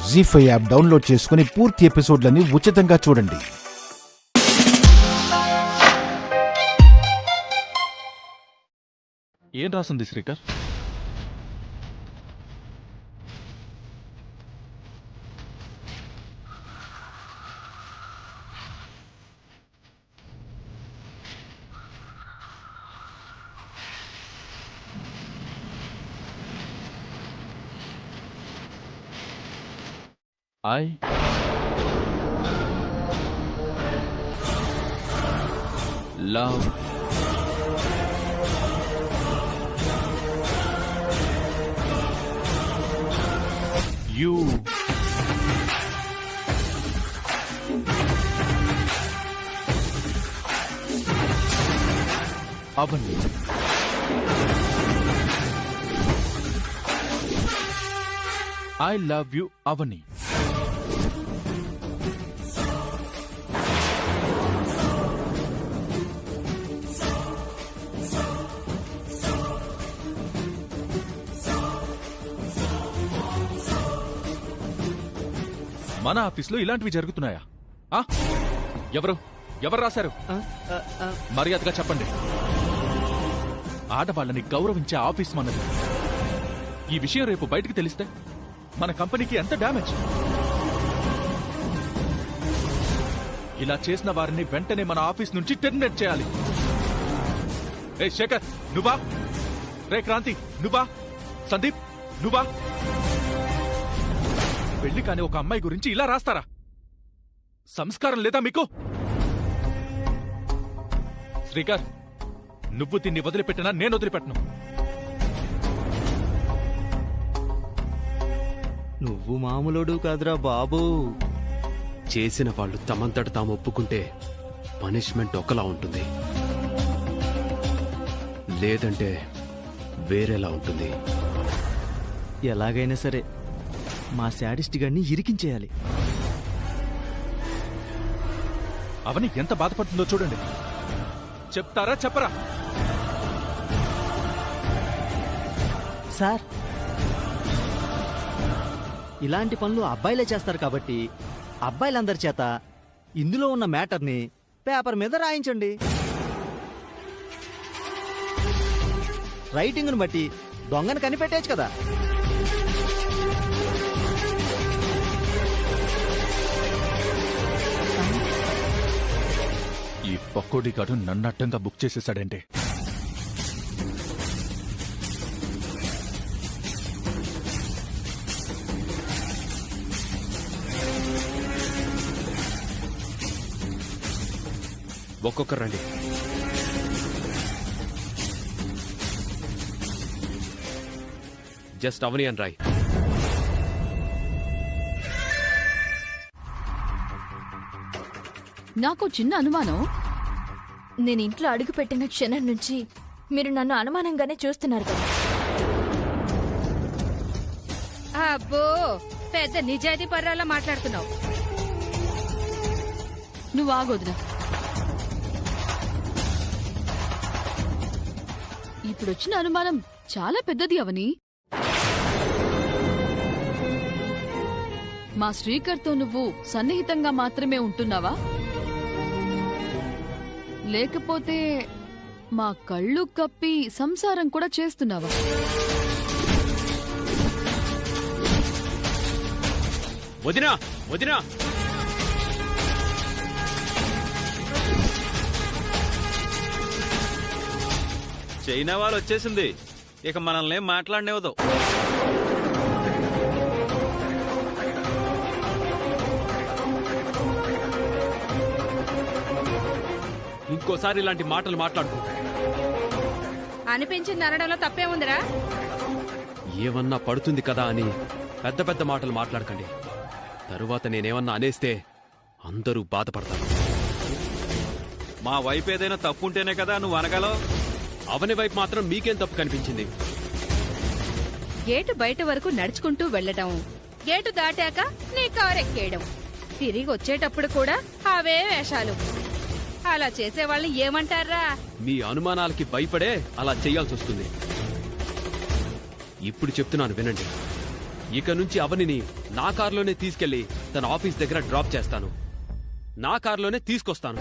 జీ5 app download చేసుకుని పూర్తి ఎపిసోడ్లని ఉచితంగా చూడండి. ఏం రాసింది Srikar? I love you. Avani. I love you, Avani. మన ఆఫీస్లో ఇలాంటివి జరుగుతున్నాయా? ఎవరు రాశారు? మర్యాదగా చెప్పండి. ఆడవాళ్ళని గౌరవించే ఆఫీస్ మనది. ఈ విషయం రేపు బయటికి తెలిస్తే మన కంపెనీకి ఎంత డ్యామేజ్. ఇలా చేసిన వారిని వెంటనే మన ఆఫీస్ నుంచి టెర్మినేట్ చేయాలి. రే శేఖర్ నువ్వా? రే క్రాంతి నువ్వా? సందీప్ నువ్వా? పెళ్లి కాని ఒక అమ్మాయి గురించి ఇలా రాస్తారా? సంస్కారం లేదా మీకు? శ్రీకర్ నువ్వు దీన్ని వదిలిపెట్టినా నేను వదిలిపెట్టను. నువ్వు మామూలుడు కాదురా బాబు. చేసిన వాళ్ళు తమంతట తాము ఒప్పుకుంటే పనిష్మెంట్ ఒకలా ఉంటుంది, లేదంటే వేరేలా ఉంటుంది. ఎలాగైనా సరే మా శాడిస్ట్ గాడిని ఇరికించేయాలి. అవని ఎంత బాధపడుతుందో చూడండి. చెప్తారా చెప్పరా? సార్ ఇలాంటి పనులు అబ్బాయిలే చేస్తారు కాబట్టి అబ్బాయిలందరి చేత ఇందులో ఉన్న మ్యాటర్ని పేపర్ మీద రాయించండి. రైటింగ్ను బట్టి దొంగను కనిపెట్టేచ్చు కదా. ఈ పక్కోడి గాడు నన్నట్టంగా బుక్ చేసేసాడంటే ఒక్కొక్కరు రండి. జస్ట్ అవని అని రాయ్. నాకు చిన్న అనుమానం. నేను ఇంట్లో అడుగు పెట్టిన క్షణం నుంచి మీరు నన్ను అనుమానంగానే చూస్తున్నారు కదా. అబ్బో పెద్ద నిజాయితీ పర్రాలా మాట్లాడుతున్నావు. నువ్వు ఆగొద్దునా. ఇప్పుడొచ్చిన అనుమానం చాలా పెద్దది అవని. మా శ్రీకర్తో నువ్వు సన్నిహితంగా మాత్రమే ఉంటున్నావా, లేకపోతే మా కళ్ళు కప్పి సంసారం కూడా చేస్తున్నావా? వదినా వదినా, చైనా వాళ్ళు వచ్చేసింది. ఇక మనల్ని మాట్లాడనివ్వదు. ఇంకోసారి ఇలాంటి మాటలు మాట్లాడుకో. అనిపించింది అనడంలో తప్పే ఉందిరా. ఏమన్నా పడుతుంది కదా అని పెద్ద పెద్ద మాటలు మాట్లాడకండి. తరువాత నేనేమన్నా అనేస్తే అందరూ బాధపడతారు. మా వైపు ఏదైనా తప్పుంటేనే కదా నువ్వు అనగలవు. అవని వైపు మాత్రం మీకేం తప్పు కనిపించింది? గేటు బయట వరకు నడుచుకుంటూ వెళ్లటం, గేటు దాటాక నీ కారెక్కేయడం, తిరిగి వచ్చేటప్పుడు కూడా అవే వేషాలు. అలా చేసేవాళ్ళని ఏమంటారా? మీ అనుమానాలకి భయపడే అలా చేయాల్సి వస్తుంది. ఇప్పుడు చెప్తున్నాను వినండి. ఇక నుంచి అవనిని నా కారులోనే తీసుకెళ్లి తన ఆఫీస్ దగ్గర డ్రాప్ చేస్తాను. నా కారులోనే తీసుకొస్తాను.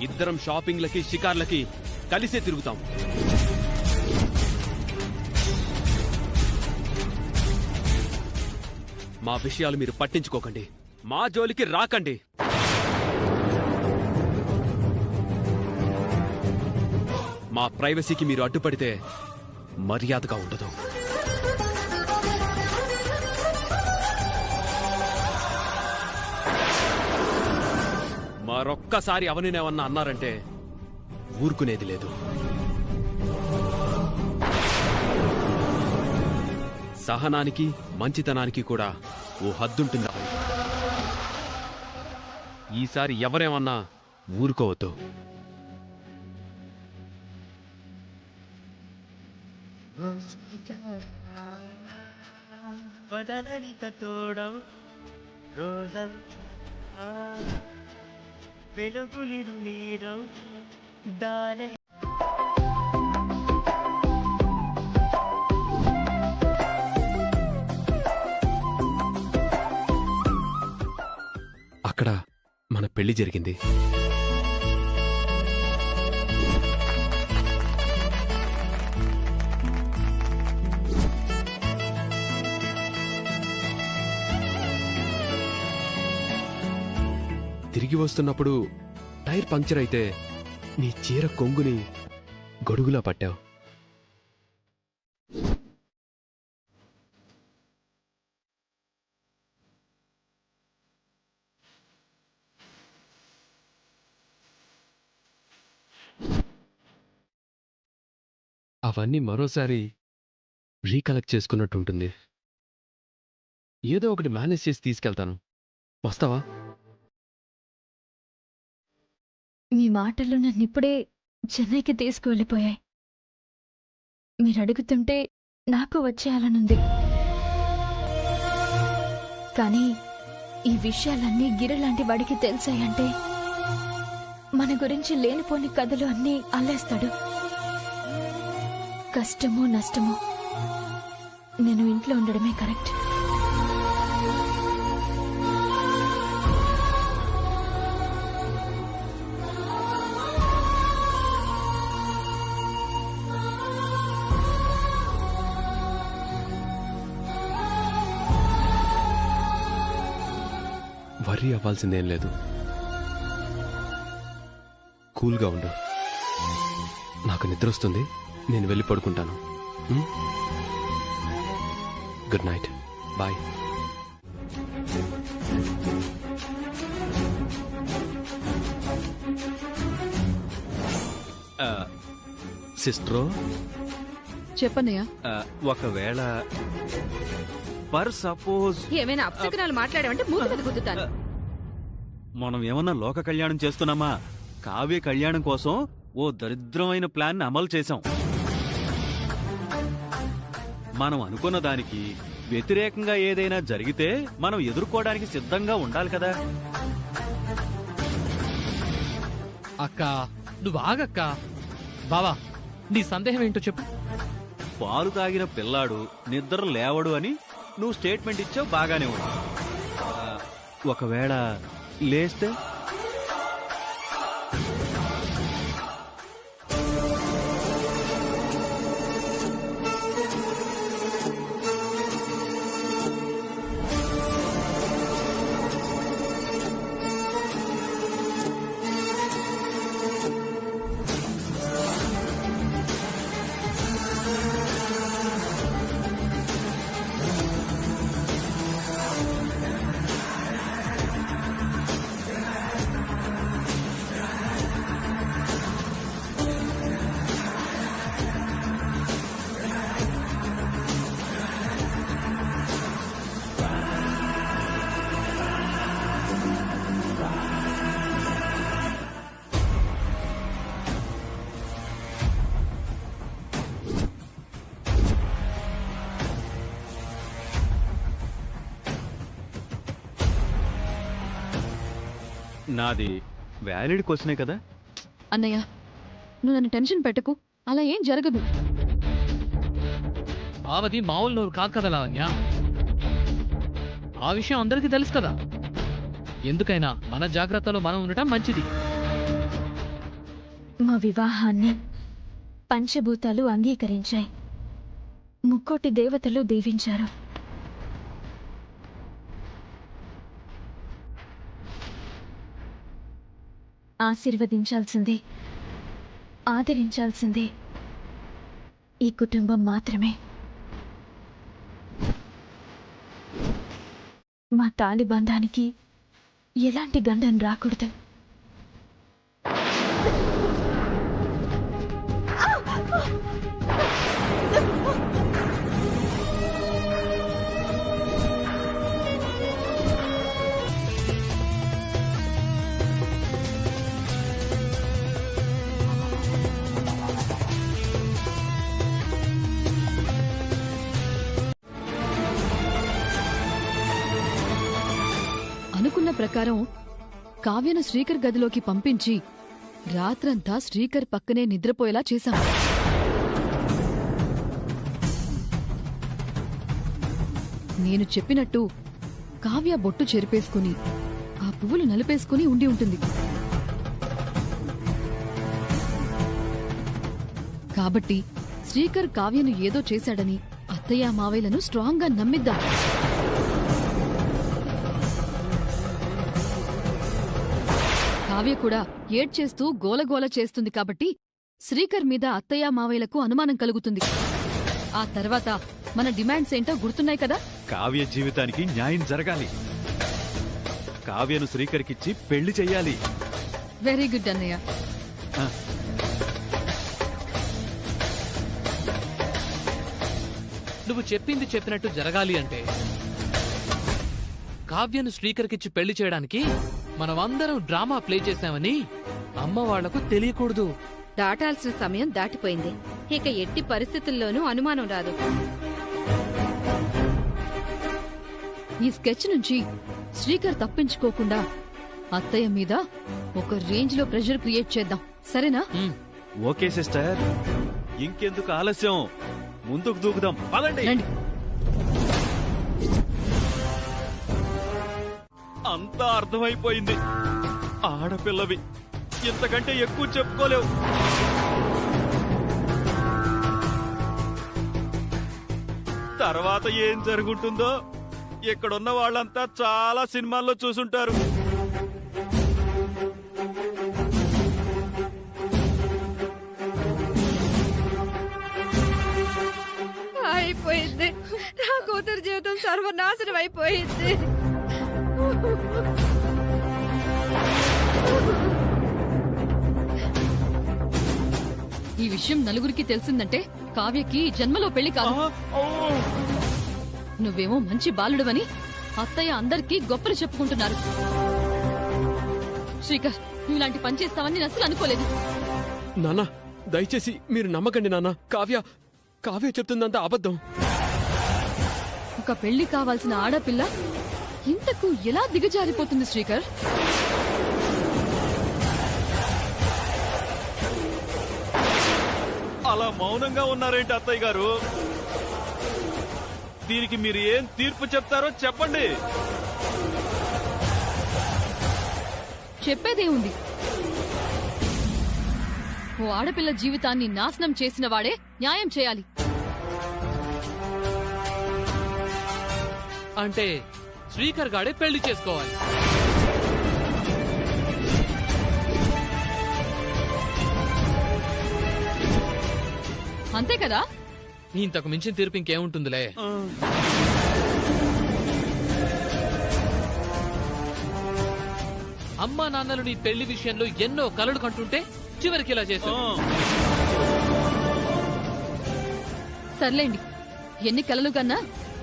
ఇద్దరం షాపింగ్లకి షికార్లకి కలిసే తిరుగుతాం. మా విషయాలు మీరు పట్టించుకోకండి. మా జోలికి రాకండి. మా ప్రైవసీకి మీరు అడ్డుపడితే మర్యాదగా ఉండదు. మరొక్కసారి అవనినేమన్నా అన్నారంటే ఊరుకునేది లేదు. సహనానికి మంచితనానికి కూడా ఓ హద్దుంటుందా? ఈసారి ఎవరేమన్నా ఊరుకోవద్దు. అక్కడ మన పెళ్లి జరిగింది. తిరిగి వస్తున్నప్పుడు టైర్ పంక్చర్ అయితే నీ చీర కొంగుని గొడుగులా పట్టావు. అవన్నీ మరోసారి రీకలెక్ట్ చేసుకున్నట్టుంటుంది. ఏదో ఒకటి మేనేజ్ చేసి తీసుకెళ్తాను. వస్తావా? మీ మాటలు నన్ను ఇప్పుడే చెన్నైకి తీసుకువెళ్ళిపోయాయి. మీరు అడుగుతుంటే నాకు వచ్చేయాలనుంది. కానీ ఈ విషయాలన్నీ గిరిలాంటి వాడికి తెలిసాయంటే మన గురించి లేనిపోని కథలు అన్నీ అల్లేస్తాడు. కష్టమో నష్టమో నేను ఇంట్లో ఉండడమే కరెక్ట్. వర్రీ అవ్వాల్సిందేం లేదు. కూల్గా ఉండు. నాకు నిద్ర వస్తుంది. నేను వెళ్ళి పడుకుంటాను. Good night. బాయ్. సిస్టరు, చెప్పన్నయ్య. ఒకవేళ పర్ సపోజ్ ఏమైనా అప్సకరాలు మాట్లాడామంటే మూడు మీద గుద్దుతాను. మనం ఏమన్నా లోక కళ్యాణం చేస్తున్నామా? కావ్య కళ్యాణం కోసం ఓ దరిద్రమైన ప్లాన్ అమలు చేశాం. మనం అనుకున్న దానికి వ్యతిరేకంగా ఏదైనా జరిగితే మనం ఎదుర్కోవడానికి సిద్ధంగా ఉండాలి కదా. అక్క నువ్వు ఆగక్క. బావా నీ సందేహం ఏంటో చెప్పు. పాలు తాగిన పిల్లాడు నిద్ర లేవడు అని నువ్వు స్టేట్మెంట్ ఇచ్చావు, బాగానే ఉంది. ఒకవేళ లేస్తే నాది వ్యాలిడ్ క్వశ్చనే కదా. అన్నయ్య, నువ్వు నన్ను టెన్షన్ పెట్టకు. అలా ఏం జరగదు. ఆవది మామూలు నోరు కాదు కదా లావణ్య. ఆ విషయం అందరికీ తెలుసు కదా. ఎందుకైనా మన జాగ్రత్తలో మనం ఉండటం మంచిది. మా వివాహాన్ని పంచభూతాలు అంగీకరించాయి. ముక్కోటి దేవతలు దీవించారు. ఆశీర్వదించాల్సిందే, ఆదరించాల్సిందే ఈ కుటుంబం మాత్రమే. మా తాళి బంధానికి ఎలాంటి గండం రాకూడదు. అనుకున్న ప్రకారం కావ్యను శ్రీకర్ గదిలోకి పంపించి రాత్రంతా శ్రీకర్ పక్కనే నిద్రపోయేలా చేశాం. నేను చెప్పినట్టు కావ్య బొట్టు చెరిపేసుకుని ఆ పువ్వులు నలిపేసుకుని ఉండి ఉంటుంది. కాబట్టి శ్రీకర్ కావ్యను ఏదో చేశాడని అత్తయ్య మావయ్యలను స్ట్రాంగ్ గా నమ్మిద్దాం. కావ్య కూడా ఏడ్చేస్తూ గోలగోల చేస్తుంది కాబట్టి శ్రీకర్ మీద అత్తయ్య మావయ్యలకు అనుమానం కలుగుతుంది. ఆ తర్వాత మన డిమాండ్స్ ఏంటో గుర్తున్నాయి కదా. కావ్య జీవితానికి న్యాయం జరగాలి. కావ్యను శ్రీకర్కిచ్చి పెళ్లి చెయ్యాలి. వెరీ గుడ్ అన్నయ్య. నువ్వు చెప్పింది చెప్పినట్టు జరగాలి అంటే కావ్యను శ్రీకర్కిచ్చి పెళ్లి చేయడానికి మనమందరం డ్రామా ప్లే చేశామని అమ్మ వాళ్లకు తెలియకూడదు. దాటాల్సిన సమయం దాటిపోయింది. ఇక ఎట్టి పరిస్థితుల్లోనూ అనుమానం రాదు. ఈ స్కెచ్ నుంచి శ్రీకర్ తప్పించుకోకుండా అత్తయ్య మీద ఒక రేంజ్ లో ప్రెషర్ క్రియేట్ చేద్దాం. సరేనా? ఓకే సిస్టర్, ఇంకెందుకు ఆలస్యం, ముందుకు దూకుదాం. పదండి. రండి. అంతా అర్థమైపోయింది. ఆడపిల్లవి, ఇంతకంటే ఎక్కువ చెప్పుకోలేవు. తర్వాత ఏం జరుగుతుందో ఇక్కడున్న వాళ్ళంతా చాలా సినిమాల్లో చూసుంటారు. అయిపోయింది. నా కూతురు జీవితం సర్వనాశనం అయిపోయింది. ఈ విషయం నలుగురికి తెలిసిందంటే కావ్యకి జన్మలో పెళ్లి కాదు. నువ్వేమో మంచి బాలుడువని అత్తయ్య అందరికీ గొప్పలు చెప్పుకుంటున్నారు. శ్రీకర్, నువ్వు ఇలాంటి పని చేస్తావని నేను అసలు అనుకోలేదు. నాన్న, దయచేసి మీరు నమ్మకండి నాన్న. కావ్య చెప్తుందంతా అబద్ధం. ఒక పెళ్లి కావాల్సిన ఆడపిల్ల ఇంతకు ఎలా దిగజారిపోతుంది శ్రీకర్? అలా మౌనంగా ఉన్నారేంటి అత్తయ్య గారు? దీనికి మీరు ఏం తీర్పు చెప్తారో చెప్పండి. చెప్పేదే ఉంది. ఓ ఆడపిల్ల జీవితాన్ని నాశనం చేసిన వాడే న్యాయం చేయాలి. అంటే శ్రీకర్ గాడే పెళ్లి చేసుకోవాలి. అంతే కదా? ఇంతకు మించిన తీర్పు ఇంకేముంటుందిలే. అమ్మా నాన్నలు నీ పెళ్లి విషయంలో ఎన్నో కలలు కంటుంటే చివరికి ఇలా చేశావు. సర్లేండి, ఎన్ని కలలు కన్నా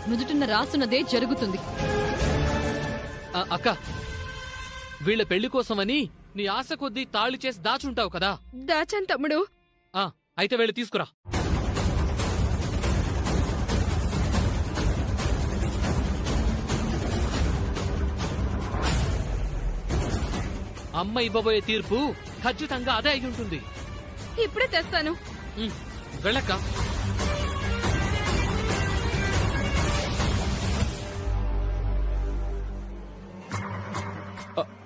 నుదుటిన రాసున్నదే జరుగుతుంది. అక్క, వీళ్ల పెళ్లి కోసమని నీ ఆశ కొద్దీ తాళి చేసి దాచుంటావు కదా. దాచాను తమ్ముడు. అయితే వెళ్ళి తీసుకురా. అమ్మ ఇవ్వబోయే తీర్పు ఖచ్చితంగా అదే అయి ఉంటుంది. ఇప్పుడే తెస్తాను. వెళ్ళక్క.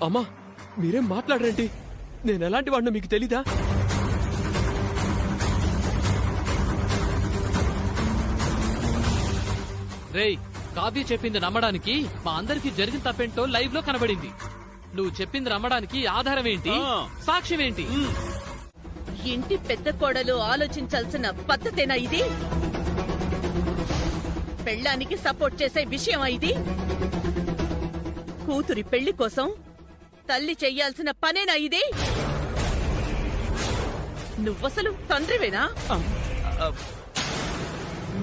అమ్మా మీరేం మాట్లాడరేంటి? నేను ఎలాంటి వాడినో మీకు తెలీదా? రేయ్, కావ్య చెప్పింది నమ్మడానికి మా అందరికి జరిగిన తప్పేంటో లైవ్ లో కనబడింది. నువ్వు చెప్పింది నమ్మడానికి ఆధారం ఏంటి, సాక్ష్యం ఏంటి? ఇంటి పెద్ద కోడలు ఆలోచించాల్సిన పద్ధతేనా ఇది? పెళ్ళానికి సపోర్ట్ చేసే విషయమా ఇది? కూతురి పెళ్లి కోసం తల్లి చెయ్యాల్సిన పనేనా ఇది? నువ్వసలు తండ్రివేనా?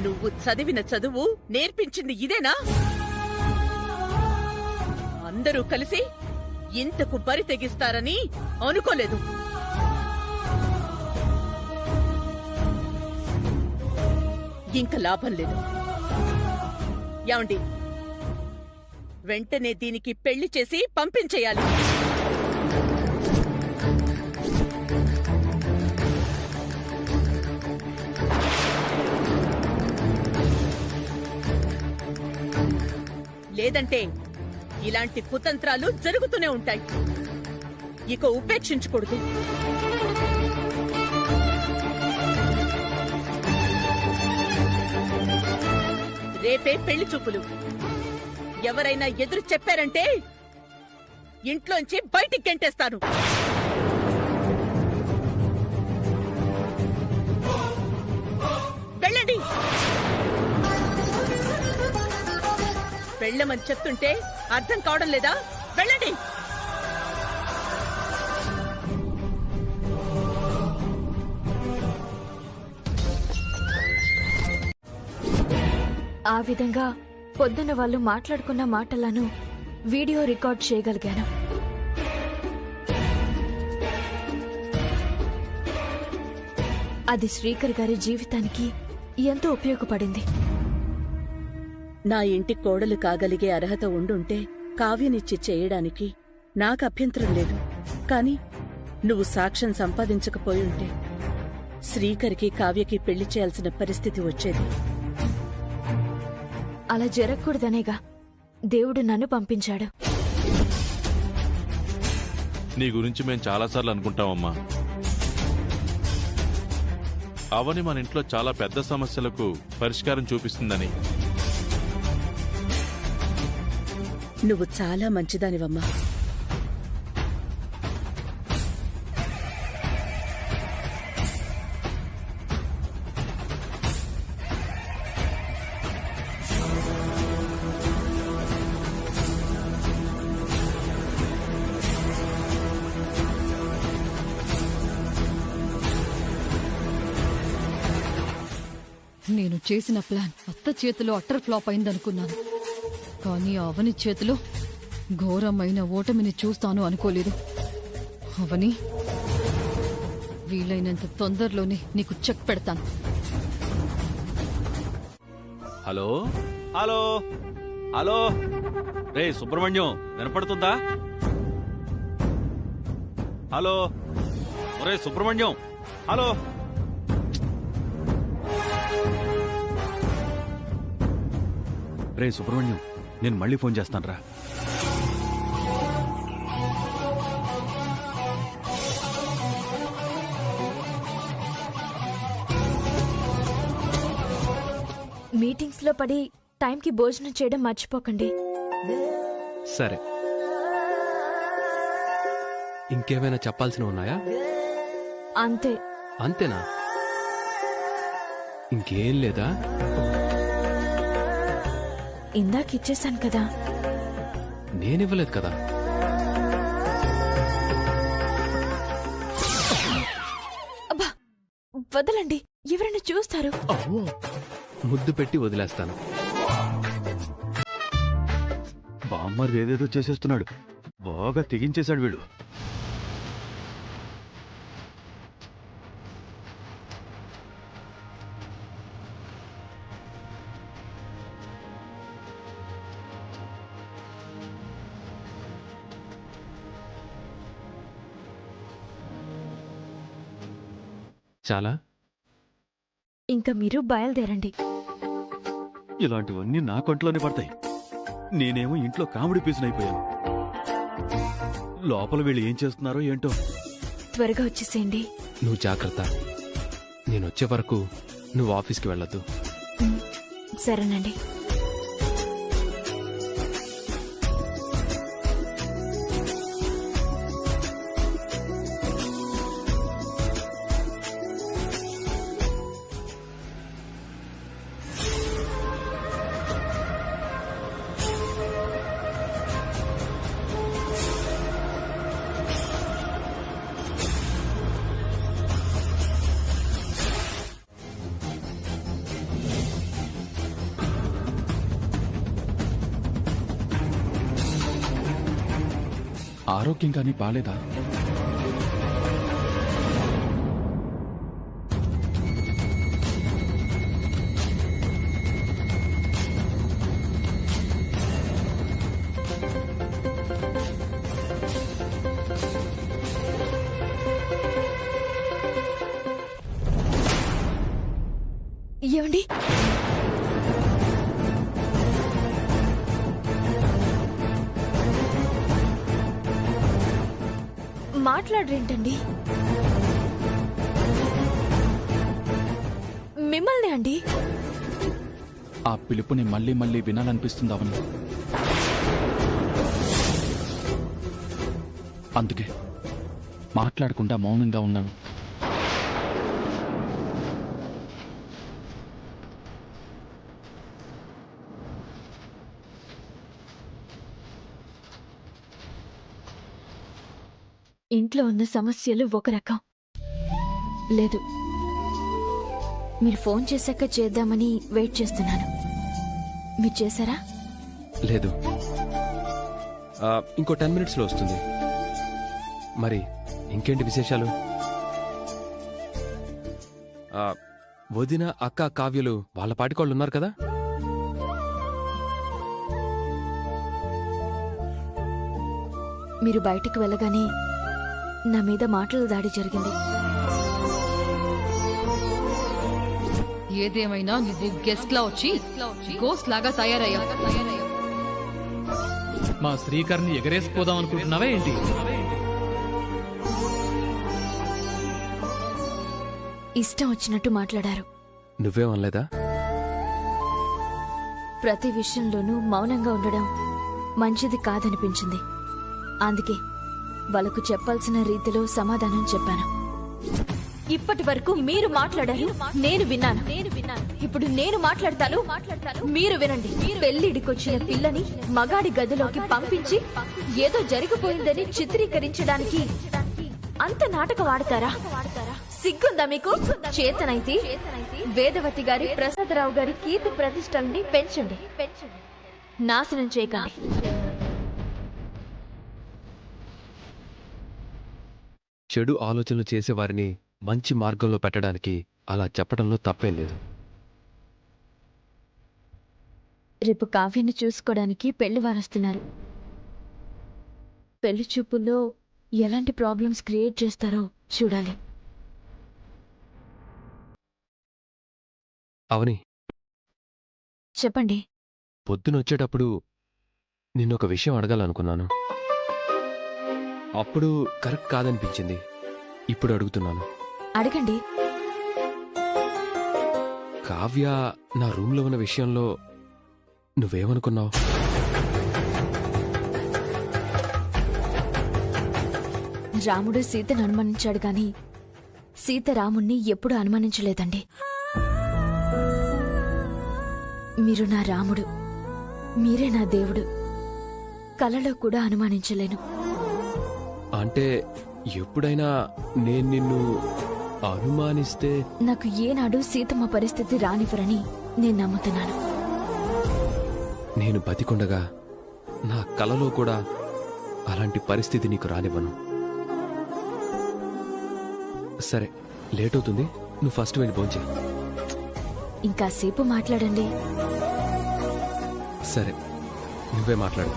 నువ్వు చదివిన చదువు నేర్పించింది ఇదేనా? అందరూ కలిసి ఇంతకు బరి తెగిస్తారని అనుకోలేదు. ఇంక లాభం లేదు. యాండి, వెంటనే దీనికి పెళ్లి చేసి పంపించేయాలి. లేదంటే ఇలాంటి కుతంత్రాలు జరుగుతూనే ఉంటాయి. ఇక ఉపేక్షించకూడదు. రేపే పెళ్లి చూపులు. ఎవరైనా ఎదురు చెప్పారంటే ఇంట్లోంచి బయటికి గెంటేస్తాను. వెళ్ళండి. వెళ్ళమని చెప్తుంటే అర్థం కావడం లేదా? వెళ్ళండి. ఆ విధంగా పొద్దున వాళ్ళు మాట్లాడుకున్న మాటలను వీడియో రికార్డ్ చేయగలిగాను. అది శ్రీకర్ గారి జీవితానికి ఎంతో ఉపయోగపడింది. నా ఇంటి కోడలు కాగలిగే అర్హత ఉండుంటే కావ్యనిచ్చి చేయడానికి నాకు అభ్యంతరం లేదు. కాని నువ్వు సాక్ష్యం సంపాదించకపోయుంటే శ్రీకర్కి కావ్యకి పెళ్లి చేయాల్సిన పరిస్థితి వచ్చేది. అలా జరగకూడదనేగా దేవుడు నన్ను పంపించాడు. నీ గురించి మేం చాలాసార్లు అనుకుంటామమ్మా. అవని మన ఇంట్లో చాలా పెద్ద సమస్యలకు పరిష్కారం చూపిస్తుందని. నువ్వు చాలా మంచిదానివమ్మా. నేను చేసిన ప్లాన్ అత్త చేతిలో అట్టర్ ఫ్లాప్ అయిందనుకున్నాను. కానీ అవని చేతిలో ఘోరమైన ఓటమిని చూస్తాను అనుకోలేదు. అవని, వీలైనంత తొందరలోనే నీకు చెక్ పెడతాను. హలో హలో హలో, రే సుబ్రహ్మణ్యం, వినపడుతుందా? హలో, ఒరే సుబ్రహ్మణ్యం, హలో. రే సుబ్రహ్మణ్యం, నేను మళ్ళీ ఫోన్ చేస్తాను రా. మీటింగ్స్ లో పడి టైంకి భోజనం చేయడం మర్చిపోకండి. సరే, ఇంకేమైనా చెప్పాల్సినవి ఉన్నాయా? అంతే. అంతేనా? ఇంకేం లేదా? ఇందాక ఇచ్చేశాను కదా. నేనివ్వలేదు కదా. అబ్బా, వదలండి, ఎవరైనా చూస్తారు. ముద్దు పెట్టి వదిలేస్తాను. బామ్మర్ ఏదేదో చేసేస్తున్నాడు. బాగా తెగించేశాడు వీడు. చాలా ఇంకా మీరు బయలుదేరండి. ఇలాంటివన్నీ నా కొంట్లోనే పడతాయి. నేనేమో ఇంట్లో కామెడీ పీసునైపోయాను. లోపల వీళ్ళు ఏం చేస్తున్నారో ఏంటో. త్వరగా వచ్చేసేయండి. నువ్వు జాగ్రత్త. నేనొచ్చే వరకు నువ్వు ఆఫీస్కి వెళ్ళొద్దు. సరేనండి. ఆరోగ్యం కానీ బాలేదా? ఏమండి? మాట్లాడరేంటండి? మిమ్మల్ని అండి. ఆ పిలుపుని మళ్ళీ మళ్ళీ వినాలనిపిస్తుంది అవని. అందుకే మాట్లాడకుండా మౌనంగా ఉన్నాను. ఇంట్లో ఉన్న సమస్యలు ఒక రకం. లేదు, మీరు ఫోన్ చేశాక చేద్దామని వెయిట్ చేస్తున్నాను. మీరు చేశారా? లేదు, ఇంకో 10 minutesలో వస్తుంది. మరి ఇంకేంటి విశేషాలు? వదిన, అక్క, కావ్యలు వాళ్ళ పాటికోళ్ళు ఉన్నారు కదా? మీరు బయటికి వెళ్ళగానే నా మీద మాటల దాడి జరిగింది. ఏదేమైనా నువ్వు గెస్ట్ లా వచ్చి గోస్ట్ లాగా తయారయ్యా. మా శ్రీకర్ని ఎగరేసిపోదాం అనుకుంటున్నావా ఏంటి? ఇష్టం వచ్చినట్టు మాట్లాడారు. నువ్వేమనలేదా? ప్రతి విషయంలోనూ మౌనంగా ఉండడం మంచిది కాదనిపించింది. అందుకే వాళ్ళకు చెప్పాల్సిన రీతిలో సమాధానం చెప్పాను. ఇప్పటి వరకు మీరు మాట్లాడారు, నేను విన్నాను. ఇప్పుడు నేను మాట్లాడతాను, మీరు వినండి. పెళ్లిడికొచ్చిన పిల్లని మగాడి గదిలోకి పంపించి ఏదో జరిగిపోయిందని చిత్రీకరించడానికి అంత నాటకం ఆడతారా? సిగ్గుందా మీకు? చేతనైతే వేదవతి గారి, ప్రసాదరావు గారి కీర్తి ప్రతిష్టల్ని పెంచండి, నాశనం చేయకండి. చెడు ఆలోచనలు చేసేవారిని మంచి మార్గంలో పెట్టడానికి అలా చెప్పడంలో తప్పేం లేదు. రేపు కావ్యని చూసుకోవడానికి పెళ్లి వారొస్తున్నారు. పెళ్లి చూపుల్లో ఎలాంటి ప్రాబ్లమ్స్ క్రియేట్ చేస్తారో చూడాలి. అవని, చెప్పండి. పొద్దునొచ్చేటప్పుడు నిన్నొక విషయం అడగాలనుకున్నాను. అప్పుడు కరెక్ట్ కాదనిపించింది. ఇప్పుడు అడుగుతున్నాను. అడగండి. కావ్య నా రూమ్లో ఉన్న విషయంలో నువ్వేమనుకున్నావు? రాముడు సీతను అనుమానించాడు గాని సీత రాముణ్ణి ఎప్పుడూ అనుమానించలేదండి. మీరు నా రాముడు, మీరే నా దేవుడు. కలలో కూడా అనుమానించలేను. అంటే ఎప్పుడైనా నేను నిన్ను అనుమానిస్తే నాకు ఏనాడు సీతమ్మ పరిస్థితి రానివ్వరని నేను నమ్ముతున్నాను. నేను బతికుండగా నా కలలో కూడా అలాంటి పరిస్థితి నీకు రానివ్వను. సరే, లేట్ అవుతుంది, నువ్వు ఫస్ట్ వెళ్ళి భోంచేయి. ఇంకాసేపు మాట్లాడండి. సరే, నువ్వే మాట్లాడు.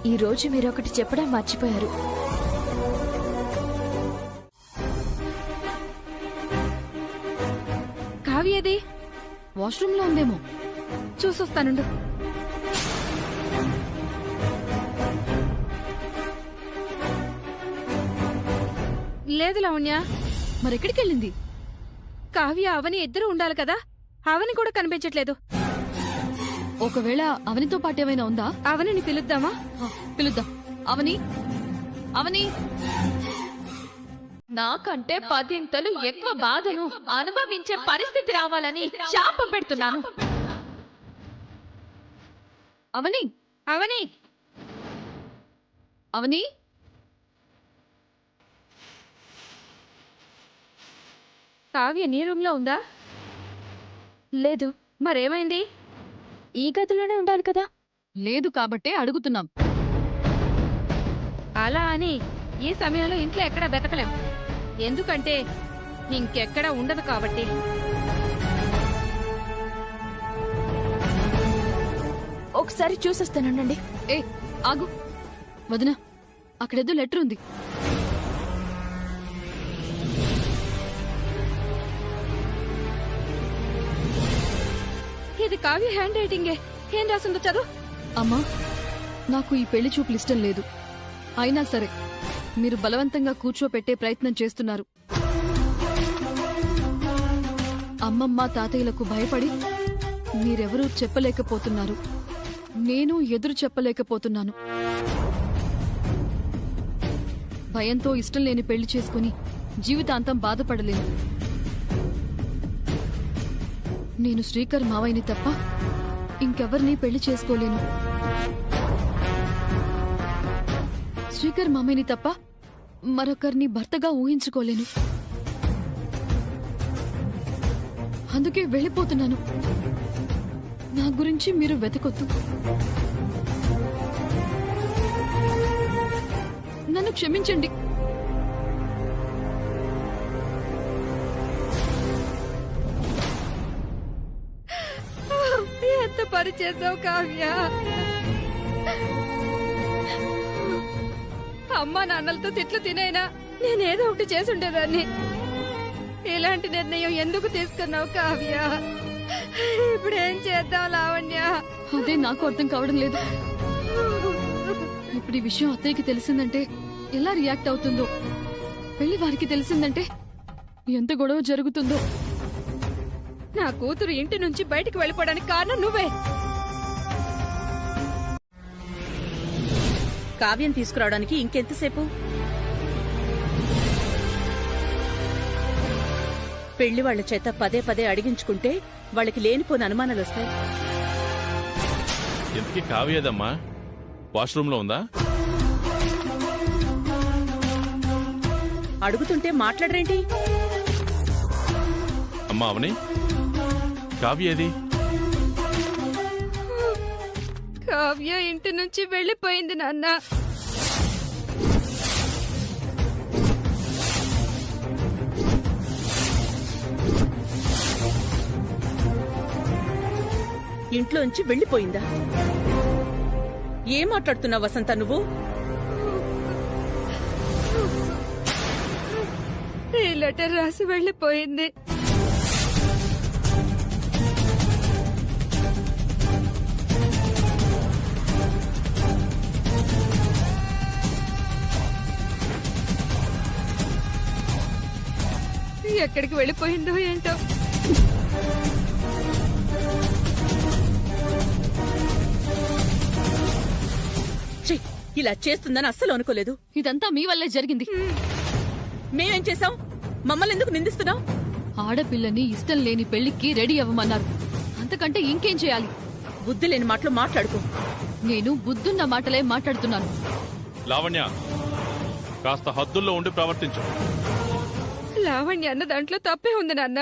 ఈ రోజు మీరొకటి చెప్పడం మర్చిపోయారు. వాష్రూమ్ లో ఉందేమో. చూసొస్తానుండు. లేదు లావణ్య, మరెక్కడికెళ్ళింది? కావ్య అవని ఇద్దరు ఉండాలి కదా, అవని కూడా కనిపించట్లేదు. ఒకవేళ అవనితో పాటేమైనా ఉందా? అవనిని పిలుద్దామా? పిలుద్దాం. అవని, అవని. నాకంటే 10 ఎక్కువ బాధను అనుభవించే పరిస్థితి రావాలని శాపం పెడుతున్నాను. అవని, అవని, అవని. కావ్య నీ రూమ్ లో ఉందా? లేదు. మరేమైంది? ఈ గదిలోనే ఉండాలి కదా. లేదు కాబట్టే అడుగుతున్నాం. అలా అని ఈ సమయంలో ఇంట్లో ఎక్కడ వెతకలేం, ఎందుకంటే ఇంకెక్కడ ఉండదు కాబట్టి. ఒకసారి చూసొస్తానండి. ఏ ఆగు వదినా, అక్కడేదో లెటర్ ఉంది. ఇది కావ్య హ్యాండ్ రైటింగే. ఏం రాసిందో చదువు. అమ్మా, నాకు ఈ పెళ్లి చూపులు ఇష్టం లేదు. అయినా సరే మీరు బలవంతంగా కూర్చోపెట్టే ప్రయత్నం చేస్తున్నారు. అమ్మమ్మ తాతయ్యలకు భయపడి మీరెవరూ చెప్పలేకపోతున్నారు. నేను ఎదురు చెప్పలేకపోతున్నాను. భయంతో ఇష్టం లేని పెళ్లి చేసుకుని జీవితాంతం బాధపడలేను. నేను శ్రీకర్ మావయ్యని తప్ప ఇంకెవరినీ పెళ్లి చేసుకోలేను. శ్రీకర్ మామయ్యని తప్ప మరొకరిని భర్తగా ఊహించుకోలేను. అందుకే వెళ్ళిపోతున్నాను. నా గురించి మీరు వెతకొద్దు. నన్ను క్షమించండి. ఎంత పని చేసావు కావ్య. అమ్మా నాన్నలతో తిట్లు తినైనా నేనేదో ఒకటి చేసి ఉండేదాన్ని. ఇలాంటి నిర్ణయం ఎందుకు తీసుకున్నావు కావ్య? ఇప్పుడేం చేద్దాం లావణ్య? అదే నాకు అర్థం కావడం లేదు. ఇప్పుడు ఈ విషయం అత్తయ్యకి తెలిసిందంటే ఎలా రియాక్ట్ అవుతుందో, పెళ్లి వారికి తెలిసిందంటే ఎంత గొడవ జరుగుతుందో. నా కూతురు ఇంటి నుంచి బయటికి వెళ్ళిపోవడానికి కారణం నువ్వే. కావ్యం తీసుకురావడానికి ఇంకెంతసేపు? పెళ్లి వాళ్ల చేత పదే పదే అడిగించుకుంటే వాళ్ళకి లేనిపోని అనుమానాలు వస్తాయి. ఎందుకు కావ్యదమ్మా? వాష్రూమ్ లో ఉందా? అడుగుతుంటే మాట్లాడరేంటి? అమ్మా అవని, కావ్యేది? కావ్య ఇంటి నుంచి వెళ్ళిపోయింది నాన్న. ఇంట్లోంచి వెళ్ళిపోయిందా? ఏం మాట్లాడుతున్నావు వసంత నువ్వు? ఈ లెటర్ రాసి వెళ్ళిపోయింది. ఎక్కడికి వెళ్ళిపోయిందో ఏంటో. ఇలా చేస్తుందని అస్సలు అనుకోలేదు. ఇదంతా మీ వల్లే జరిగింది. మేమేం చేశాం? మమ్మల్ని ఎందుకు నిందిస్తున్నావు? ఆడపిల్లని ఇష్టం లేని పెళ్లికి రెడీ అవ్వమన్నారు. అంతకంటే ఇంకేం చేయాలి? బుద్ధి లేని మాటలు మాట్లాడుకో. నేను బుద్ధున్న మాటలే మాట్లాడుతున్నాను. లావణ్య, కాస్త హద్దుల్లో ఉండి ప్రవర్తించు. లావణ్య అన్న దాంట్లో తప్పే ఉంది నాన్న.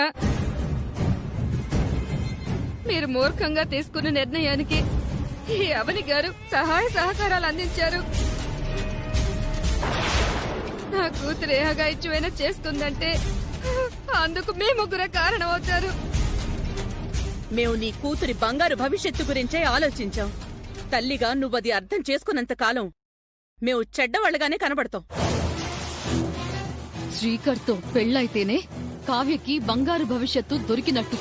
మీరు మూర్ఖంగా తీసుకున్న నిర్ణయానికి ఈ అవని గారు సహాయ సహకారాలు అందించారు. నా కూతురు ఏ అగాయిత్యమైనా చేస్తుందంటే అందుకు మీ ముగ్గురే కారణమవుతారు. మేము నీ కూతురి బంగారు భవిష్యత్తు గురించే ఆలోచించాం. తల్లిగా నువ్వది అర్థం చేసుకున్నంత కాలం మేము చెడ్డవాళ్లుగానే కనబడతాం. శ్రీకర్తో పెళ్ళైతేనే కావ్యకి బంగారు భవిష్యత్తు దొరికినట్టు.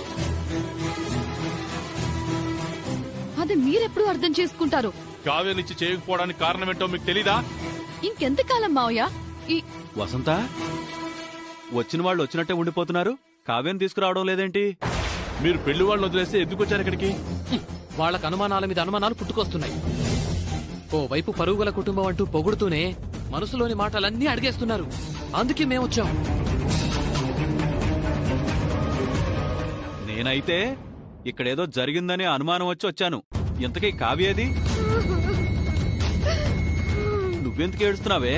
బాధ మీరెప్పుడు అర్థం చేసుకుంటారు? కావ్యనిచ్చి చేయకపోవడానికి కారణమేంటో మీకు తెలీదా? ఇంకెంతకాలం మావయ్య ఈ వసంత, వచ్చిన వాళ్ళు వచ్చినట్టే ఉండిపోతున్నారు, కావ్యం తీసుకురావడం లేదేంటి? మీరు పెళ్లి వాళ్ళని వదిలేస్తే ఎందుకు వచ్చారు ఇక్కడికి? వాళ్ళకు అనుమానాల మీద అనుమానాలు పుట్టుకొస్తున్నాయి. ఓ వైపు పరుగుల కుటుంబం అంటూ పొగుడుతూనే మనసులోని మాటలన్నీ అడిగేస్తున్నారు. అందుకే మేమొచ్చాం. నేనైతే ఇక్కడేదో జరిగిందనే అనుమానం వచ్చి వచ్చాను. ఇంతకీ కావ్యేది? నువ్వెందుకు ఏడుస్తున్నావే?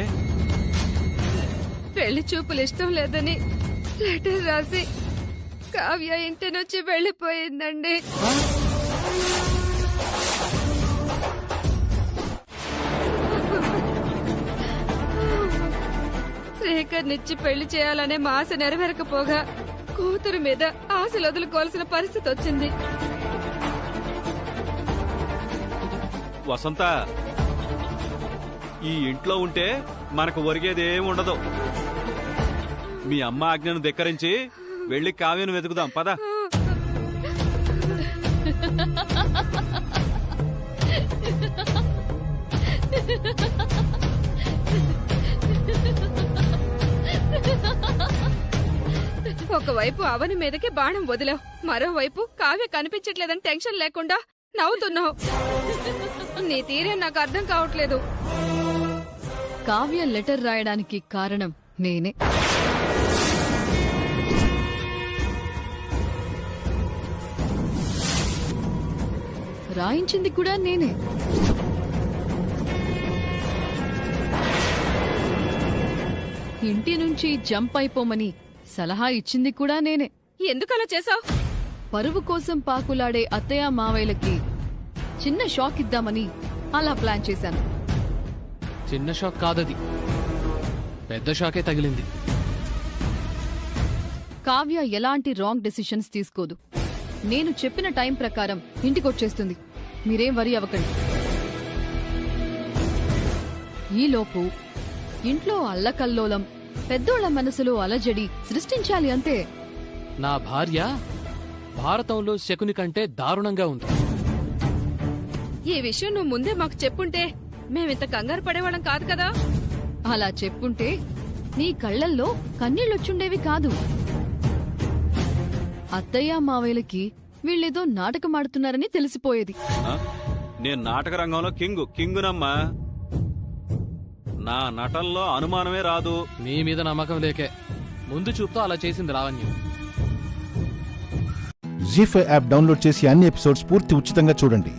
పెళ్లి చూపులు ఇష్టం లేదని లెటర్ రాసి కావ్య ఇంటి నుంచి వెళ్ళిపోయిందండి. శ్రీకర్నిచ్చి పెళ్లి చేయాలనే మా ఆశ నెరవేరకపోగా కూతురు మీద ఆశలు వదులుకోవాల్సిన పరిస్థితి వచ్చింది. వసంత, ఈ ఇంట్లో ఉంటే మనకు ఒరిగేదేముండదు. మీ అమ్మ ఆజ్ఞను ధిక్కరించి వెళ్లి కావ్యను వెతుకుదాం పద. ఒకవైపు అవని మీదకి బాణం వదిలావు, మరోవైపు కావ్య కనిపించట్లేదని టెన్షన్ లేకుండా నవ్వుతున్నావు. నీ తీరే నాకు అర్థం కావట్లేదు. కావ్య లెటర్ రాయడానికి కారణం నేనే. రాయించింది కూడా నేనే. ఇంటి నుంచి జంప్ అయిపోమని సలహా ఇచ్చింది కూడా నేనే. ఎందుకలా చేశావు? పరువు కోసం పాకులాడే అత్తయ్య మావయ్యలకి చిన్న షాక్ ఇద్దామని అలా ప్లాన్ చేశాను. చిన్న షాక్ కాదది, పెద్ద షాకే తగిలింది. కావ్య ఎలాంటి రాంగ్ డెసిషన్స్ తీసుకోదు. నేను చెప్పిన టైం ప్రకారం ఇంటికొచ్చేస్తుంది. మీరేం వరి అవ్వకండి. ఈలోపు ఇంట్లో అల్లకల్లోలం, పెద్దోళ్ల మనసులో అలజడి సృష్టించాలి అంతే. నా భార్య భారతంలో శకుని కంటే దారుణంగా ఉంది. ఈ విషయం నువ్వు ముందే మాకు చెప్పుంటే మేమింత కంగారు పడేవాళ్ళం కాదు కదా. అలా చెప్పుంటే నీ కళ్లల్లో కన్నీళ్లొచ్చుండేవి కాదు. అత్తయ్య మావయ్యలకి వీళ్ళేదో నాటకమాడుతున్నారని తెలిసిపోయేది. నేను నాటక రంగంలో కింగునమ్మా. నా నటనలో అనుమానమే రాదు. నీ మీద నమ్మకం లేకే ముందు చూపుతో అలా చేసింది లావణ్యం. జీ5 యాప్ డౌన్లోడ్ చేసి అన్ని ఎపిసోడ్స్ పూర్తి ఉచితంగా చూడండి.